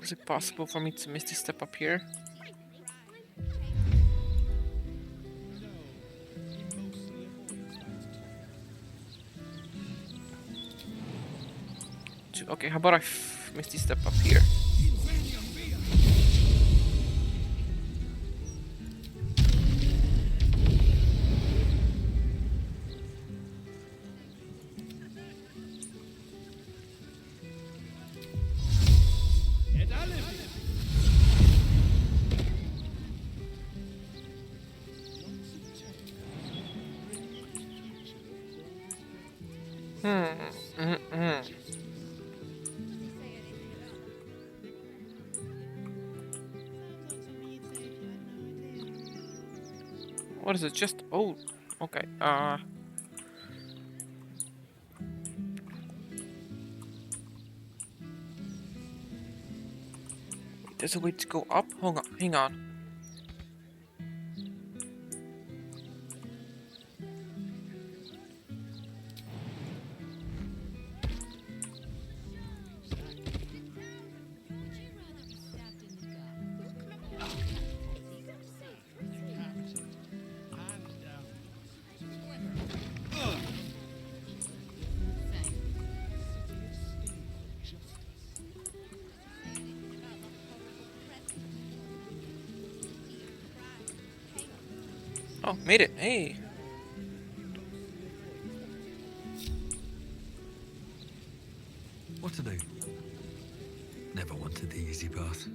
Is it possible for me to misty step up here? Okay, how about I misty step up here? What is it? Just oh, okay. There's a way to go up. Hold on, hang on. Oh, made it. Hey. What to do? Never wanted the easy path.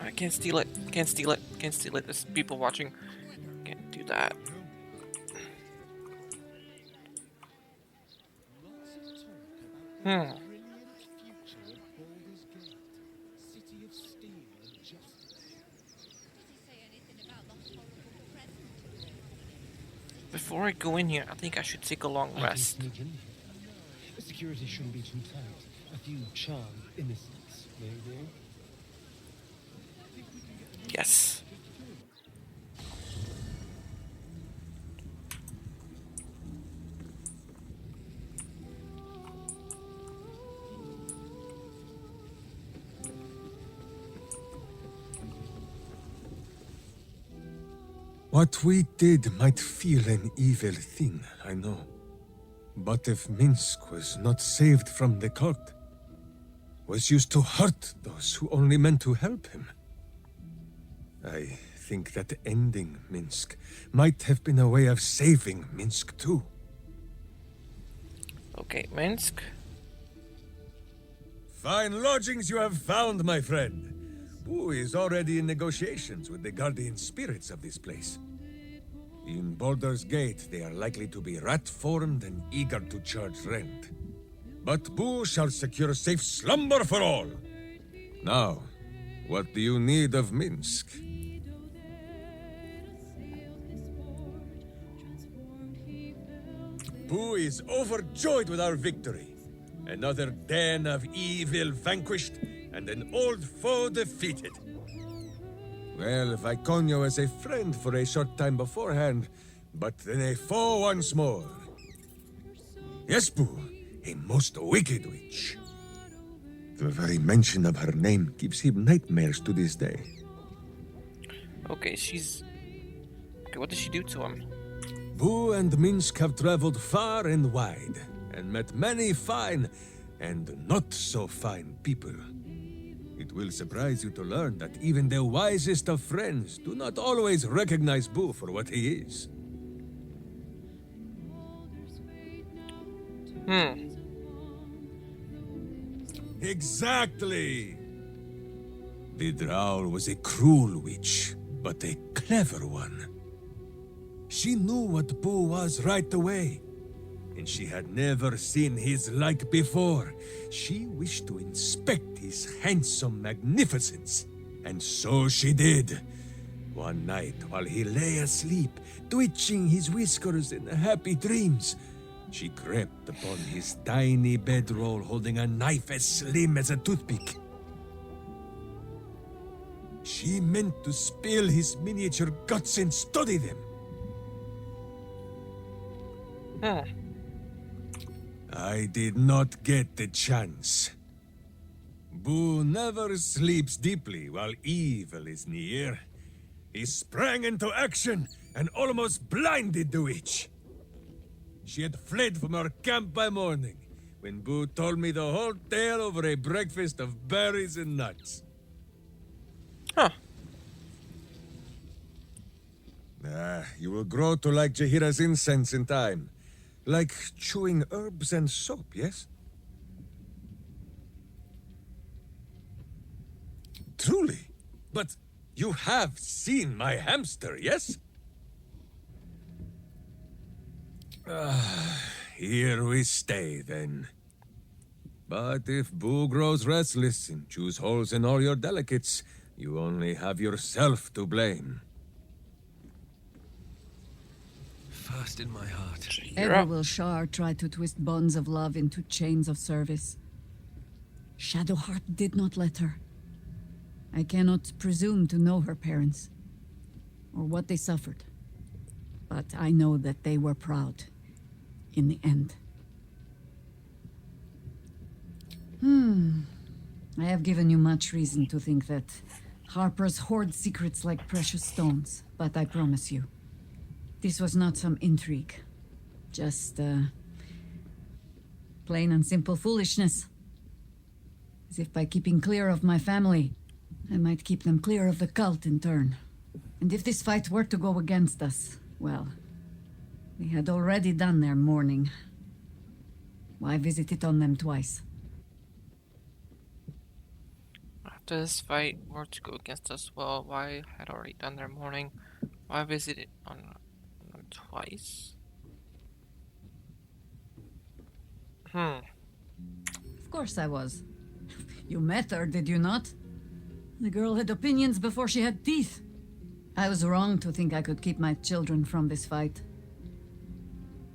I can't steal it. Can't steal it. Can't steal it. There's people watching. Can't do that. Before I go in here, I think I should take a long rest. The security shouldn't be too tight. A few charmed innocents, maybe. Yes. What we did might feel an evil thing, I know. But if Minsk was not saved from the cult, was used to hurt those who only meant to help him, I think that ending Minsk might have been a way of saving Minsk too. Okay, Minsk. Fine lodgings you have found, my friend. Boo is already in negotiations with the guardian spirits of this place. In Baldur's Gate, they are likely to be rat-formed and eager to charge rent. But Boo shall secure safe slumber for all. Now, what do you need of Minsk? Boo is overjoyed with our victory. Another den of evil vanquished, and an old foe defeated. Well, Viconio was a friend for a short time beforehand, but then a foe once more. Yes, Boo, a most wicked witch. The very mention of her name gives him nightmares to this day. Okay, she's... Okay, what did she do to him? Boo and Minsk have traveled far and wide, and met many fine and not so fine people. It will surprise you to learn that even the wisest of friends do not always recognize Boo for what he is. Exactly! Vidraul was a cruel witch, but a clever one. She knew what Boo was right away, and she had never seen his like before. She wished to inspect his handsome magnificence, and so she did. One night, while he lay asleep, twitching his whiskers in happy dreams, she crept upon his tiny bedroll holding a knife as slim as a toothpick. She meant to spill his miniature guts and study them. Hmm. I did not get the chance. Boo never sleeps deeply while evil is near. He sprang into action and almost blinded the witch. She had fled from our camp by morning, when Boo told me the whole tale over a breakfast of berries and nuts. Huh. You will grow to like Jahira's incense in time. Like chewing herbs and soap, yes? Truly. But you have seen my hamster, yes? Here we stay, then. But if Boo grows restless and chews holes in all your delicates, you only have yourself to blame. First in my heart. Ever will Shar try to twist bonds of love into chains of service. Shadowheart did not let her. I cannot presume to know her parents, or what they suffered. But I know that they were proud, in the end. I have given you much reason to think that Harpers hoard secrets like precious stones, but I promise you, this was not some intrigue. Just, plain and simple foolishness. As if by keeping clear of my family, I might keep them clear of the cult in turn. And if this fight were to go against us, well, they had already done their mourning. Why visit it on them twice? After this fight were to go against us, well, why had already done their mourning? Why visit it on them twice? Of course I was. You met her, did you not? The girl had opinions before she had teeth. I was wrong to think I could keep my children from this fight.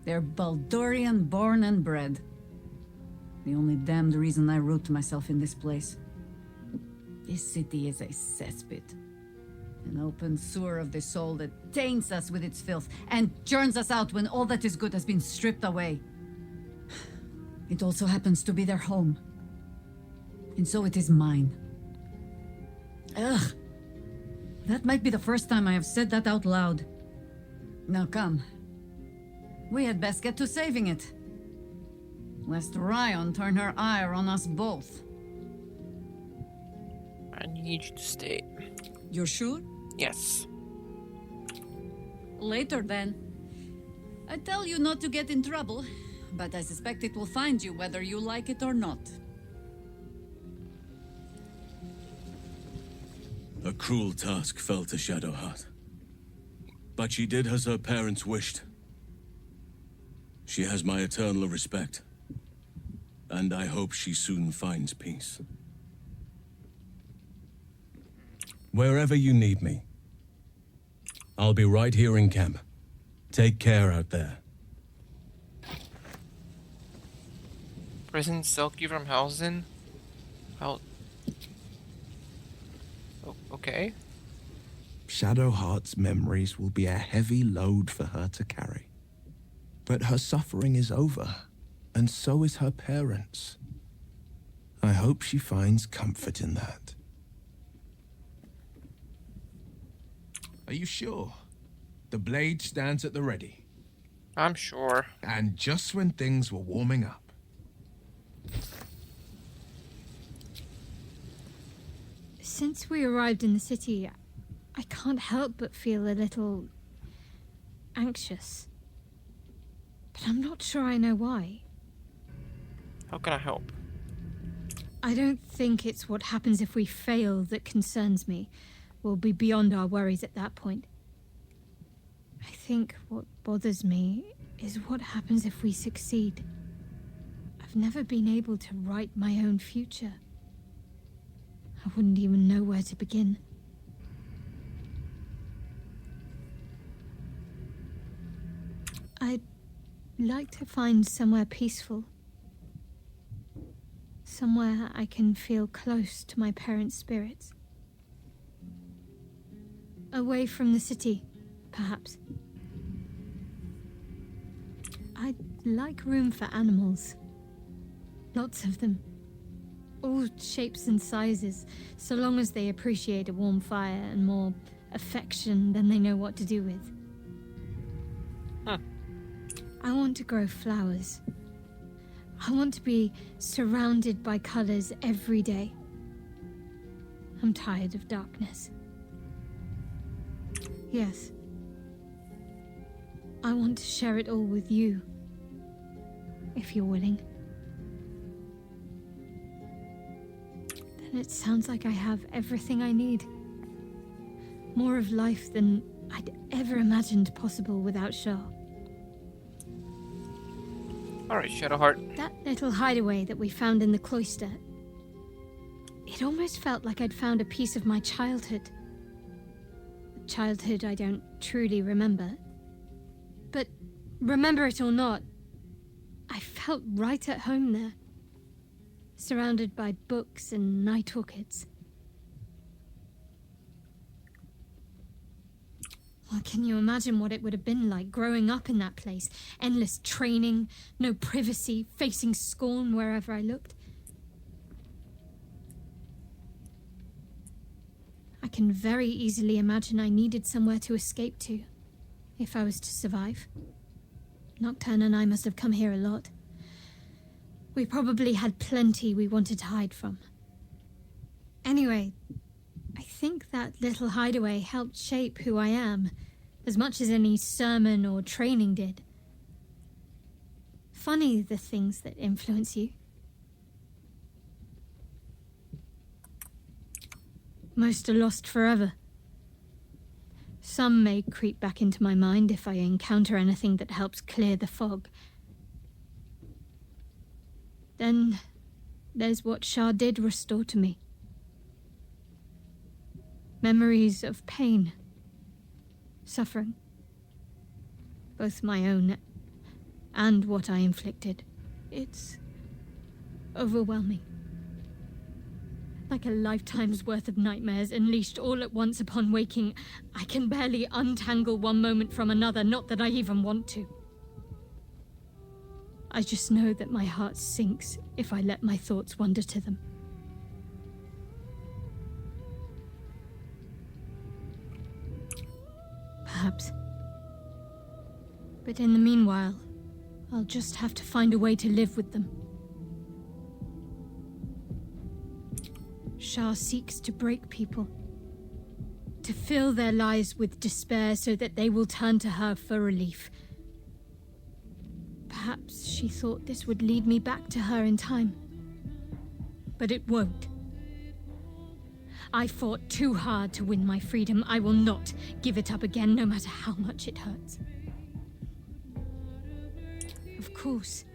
They're Baldurian born and bred. The only damned reason I root myself in this place. This city is a cesspit. An open sewer of the soul that taints us with its filth and churns us out when all that is good has been stripped away. It also happens to be their home. And so it is mine. Ugh. That might be the first time I have said that out loud. Now come. We had best get to saving it. Lest Ryan turn her ire on us both. I need you to stay. You're sure? Yes. Later then. I tell you not to get in trouble, but I suspect it will find you whether you like it or not. A cruel task fell to Shadowheart. But she did as her parents wished. She has my eternal respect. And I hope she soon finds peace. Wherever you need me, I'll be right here in camp. Take care out there. Prison Silky from Hausen? Okay. Shadowheart's memories will be a heavy load for her to carry. But her suffering is over, and so is her parents'. I hope she finds comfort in that. Are you sure? The blade stands at the ready. I'm sure. And just when things were warming up. Since we arrived in the city, I can't help but feel a little anxious. But I'm not sure I know why. How can I help? I don't think it's what happens if we fail that concerns me. We'll be beyond our worries at that point. I think what bothers me is what happens if we succeed. I've never been able to write my own future. I wouldn't even know where to begin. I'd like to find somewhere peaceful. Somewhere I can feel close to my parents' spirits. Away from the city, perhaps. I'd like room for animals. Lots of them. All shapes and sizes, so long as they appreciate a warm fire and more affection than they know what to do with. Huh. I want to grow flowers. I want to be surrounded by colors every day. I'm tired of darkness. Yes. I want to share it all with you, if you're willing. Then it sounds like I have everything I need. More of life than I'd ever imagined possible without Shah. Alright, Shadowheart. That little hideaway that we found in the cloister, it almost felt like I'd found a piece of my childhood. A childhood I don't truly remember. But remember it or not, I felt right at home there. Surrounded by books and night orchids. Well, can you imagine what it would have been like growing up in that place? Endless training, no privacy, facing scorn wherever I looked. I can very easily imagine I needed somewhere to escape to, if I was to survive. Nocturne and I must have come here a lot. We probably had plenty we wanted to hide from. Anyway, I think that little hideaway helped shape who I am, as much as any sermon or training did. Funny, the things that influence you. Most are lost forever. Some may creep back into my mind if I encounter anything that helps clear the fog. Then there's what Shah did restore to me. Memories of pain, suffering, both my own and what I inflicted. It's overwhelming. Like a lifetime's worth of nightmares unleashed all at once upon waking. I can barely untangle one moment from another, not that I even want to. I just know that my heart sinks if I let my thoughts wander to them. Perhaps. But in the meanwhile, I'll just have to find a way to live with them. Shah seeks to break people. To fill their lives with despair so that they will turn to her for relief. Perhaps she thought this would lead me back to her in time. But it won't. I fought too hard to win my freedom. I will not give it up again, no matter how much it hurts. Of course.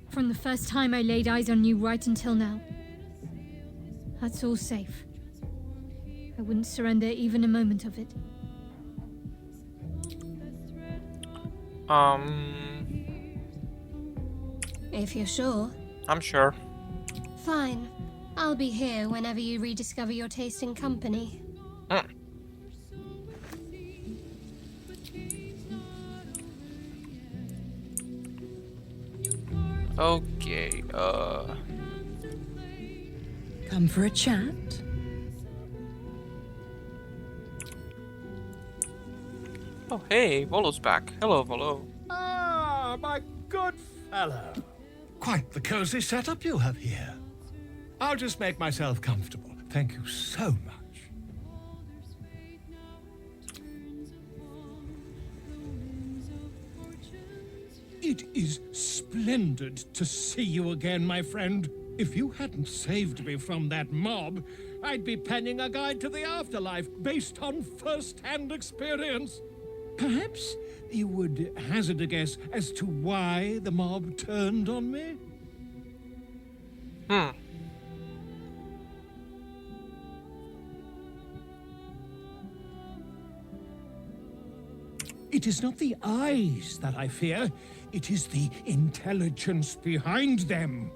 From the first time I laid eyes on you right until now. That's all safe. I wouldn't surrender even a moment of it. If you're sure. I'm sure. Fine. I'll be here whenever you rediscover your taste in company. Okay, Come for a chat? Oh, hey, Volo's back. Hello, Volo. Ah, my good fellow. Quite the cozy setup you have here. I'll just make myself comfortable. Thank you so much. It is splendid to see you again, my friend. If you hadn't saved me from that mob, I'd be penning a guide to the afterlife based on first-hand experience. Perhaps you would hazard a guess as to why the mob turned on me? It is not the eyes that I fear. It is the intelligence behind them.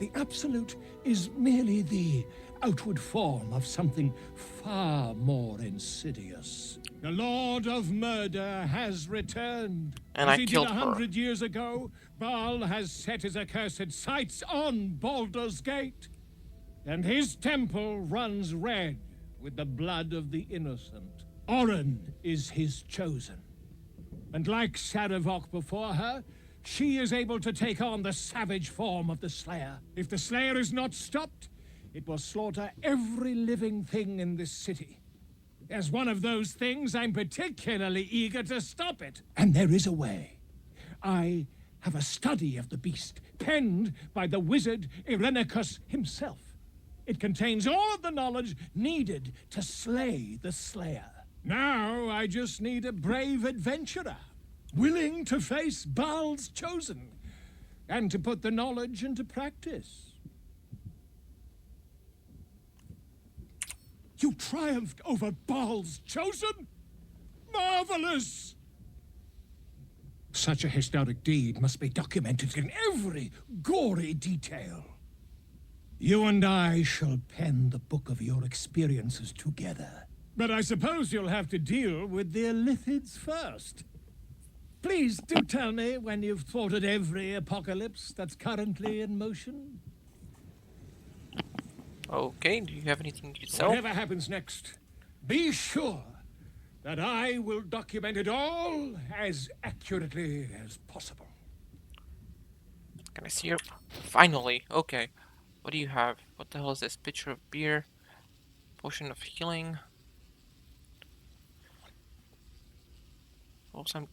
The absolute is merely the outward form of something far more insidious. The Lord of Murder has returned. And As I he did killed her. 100 years ago, Baal has set his accursed sights on Baldur's Gate. And his temple runs red with the blood of the innocent. Oren is his chosen. And like Sarevok before her, she is able to take on the savage form of the Slayer. If the Slayer is not stopped, it will slaughter every living thing in this city. As one of those things, I'm particularly eager to stop it. And there is a way. I have a study of the beast, penned by the wizard Irenicus himself. It contains all of the knowledge needed to slay the Slayer. Now I just need a brave adventurer, willing to face Baal's chosen, and to put the knowledge into practice. You triumphed over Baal's chosen? Marvelous! Such a historic deed must be documented in every gory detail. You and I shall pen the book of your experiences together. But I suppose you'll have to deal with the Illithids first. Please do tell me when you've thwarted every apocalypse that's currently in motion. Okay, do you have anything you sell? Whatever happens next, be sure that I will document it all as accurately as possible. Can I see your... Finally, okay. What do you have? What the hell is this? Pitcher of beer? Potion of healing? Also,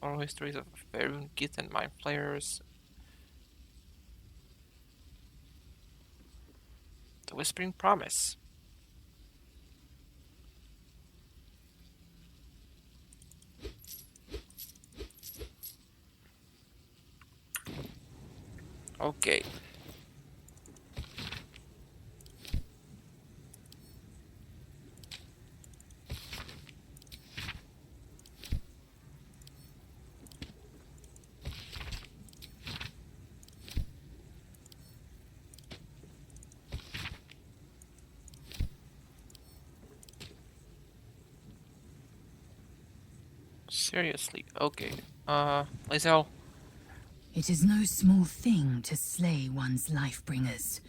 oral histories of Varun, Gith, and Mind Flayers. The Whispering Promise. Okay. Seriously, okay. Lizelle. It is no small thing to slay one's life-bringers.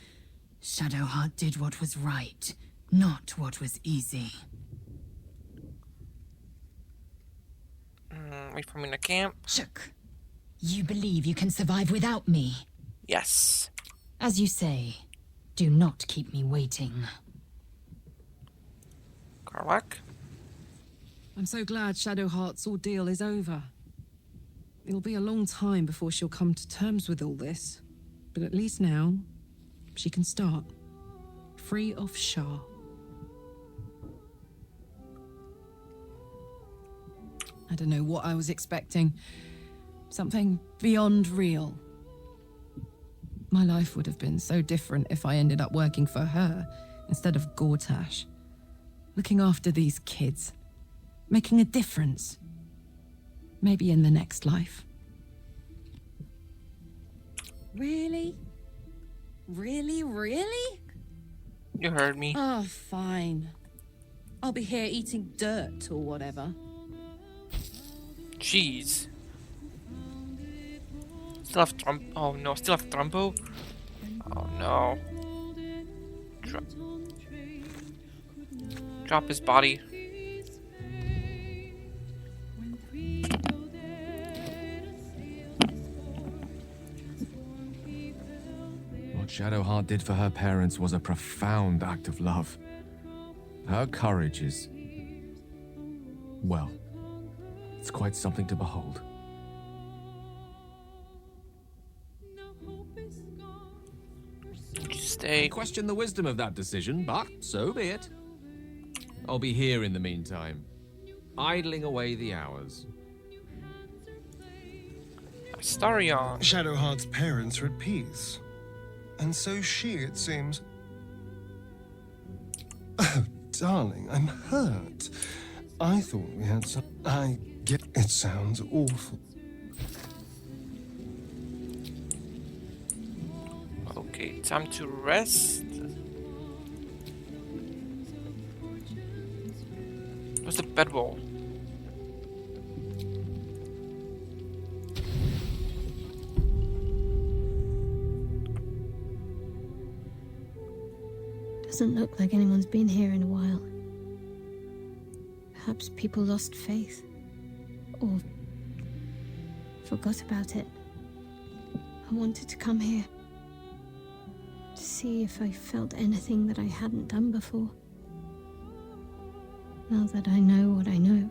Shadowheart did what was right, not what was easy. Wait for me in the camp. Shook. You believe you can survive without me? Yes. As you say, do not keep me waiting. Karlak? I'm so glad Shadowheart's ordeal is over. It'll be a long time before she'll come to terms with all this. But at least now, she can start. Free of Shah. I don't know what I was expecting. Something beyond real. My life would have been so different if I ended up working for her instead of Gortash. Looking after these kids. Making a difference. Maybe in the next life. Really? Really? You heard me. Oh, fine. I'll be here eating dirt or whatever. Jeez. Still have oh no, still have Trumbo? Oh no. Drop his body. What Shadowheart did for her parents was a profound act of love. Her courage is... well, it's quite something to behold. Stay. I question the wisdom of that decision, but so be it. I'll be here in the meantime, idling away the hours. Astarion. Shadowheart's parents are at peace. And so she, it seems. Oh, darling, I'm hurt. I thought we had some... I get... It sounds awful. Time to rest. What's the bedroll? Doesn't look like anyone's been here in a while. Perhaps people lost faith. Or forgot about it. I wanted to come here. To see if I felt anything that I hadn't done before. Now that I know what I know.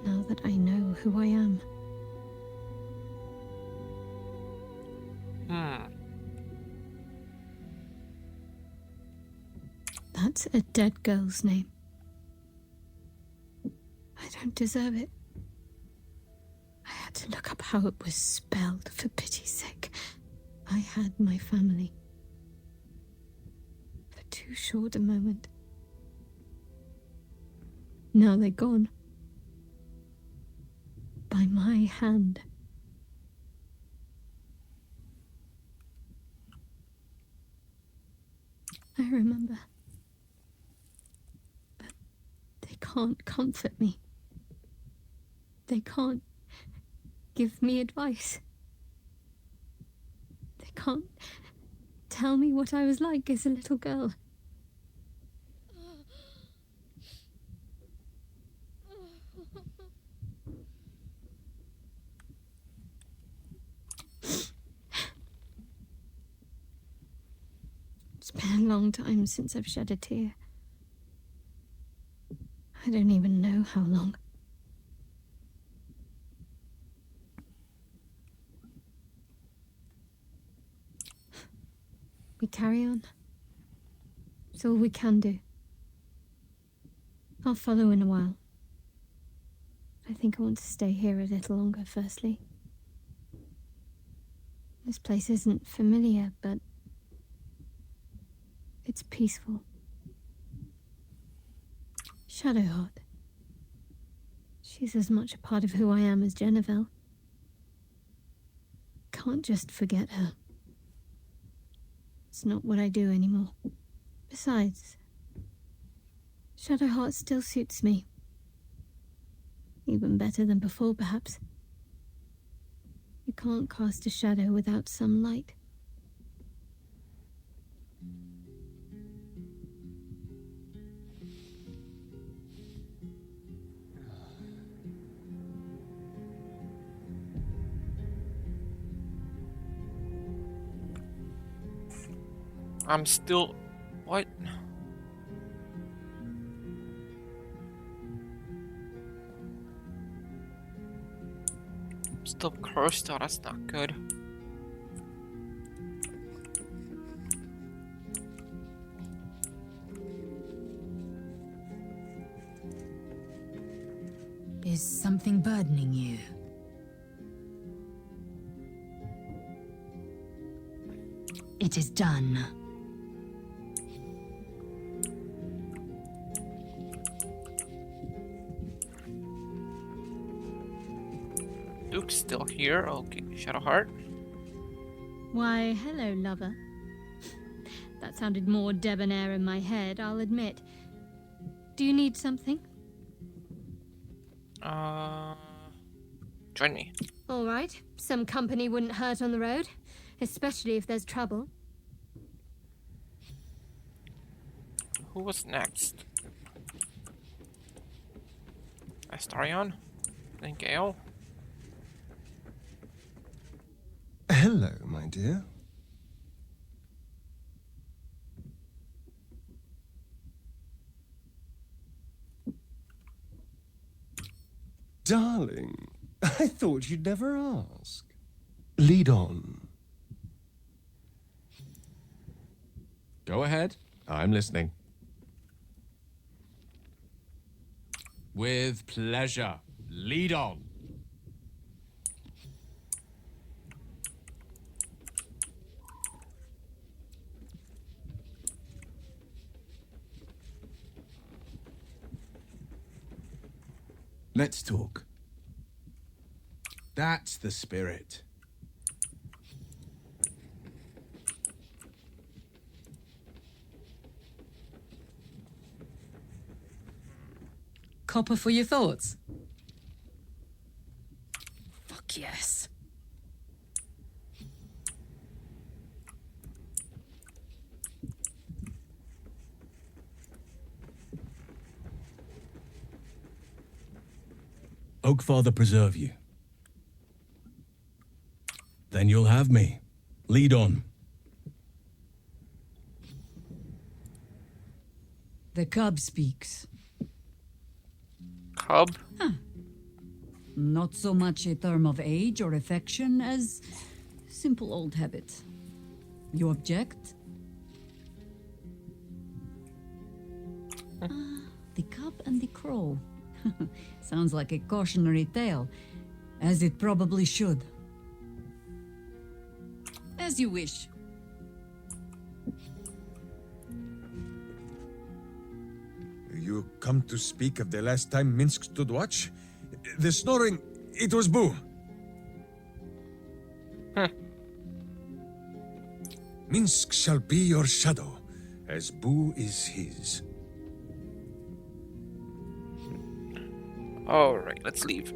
Now that I know who I am. That's a dead girl's name. I don't deserve it. I had to look up how it was spelled, for pity's sake. I had my family. For too short a moment. Now they're gone. By my hand. I remember. But they can't comfort me. They can't give me advice. They can't tell me what I was like as a little girl. It's been a long time since I've shed a tear. I don't even know how long. We carry on. It's all we can do. I'll follow in a while. I think I want to stay here a little longer, firstly. This place isn't familiar, but it's peaceful. Shadowheart. She's as much a part of who I am as Jennifer. Can't just forget her. It's not what I do anymore. Besides, Shadowheart still suits me. Even better than before, perhaps. You can't cast a shadow without some light. I'm still... What? I'm still cursed. Oh, that's not good. Is something burdening you? It is done. Duke's still here. Okay, Shadowheart. Why, hello, lover. That sounded more debonair in my head, I'll admit. Do you need something? Join me. All right. Some company wouldn't hurt on the road, especially if there's trouble. Who was next? Astarion? Then Gale? Hello, my dear. Darling, I thought you'd never ask. Lead on. Go ahead. I'm listening. With pleasure. Lead on. Let's talk. That's the spirit. copper for your thoughts? Fuck yes. Oakfather preserve you. Then you'll have me. Lead on. The cub speaks. Cub? Huh. Not so much a term of age or affection as simple old habit. You object? The cub and the crow. Sounds like a cautionary tale, as it probably should. As you wish. You come to speak of the last time Minsk stood watch? The snoring, it was Boo. Minsk shall be your shadow, as Boo is his. Alright, let's leave.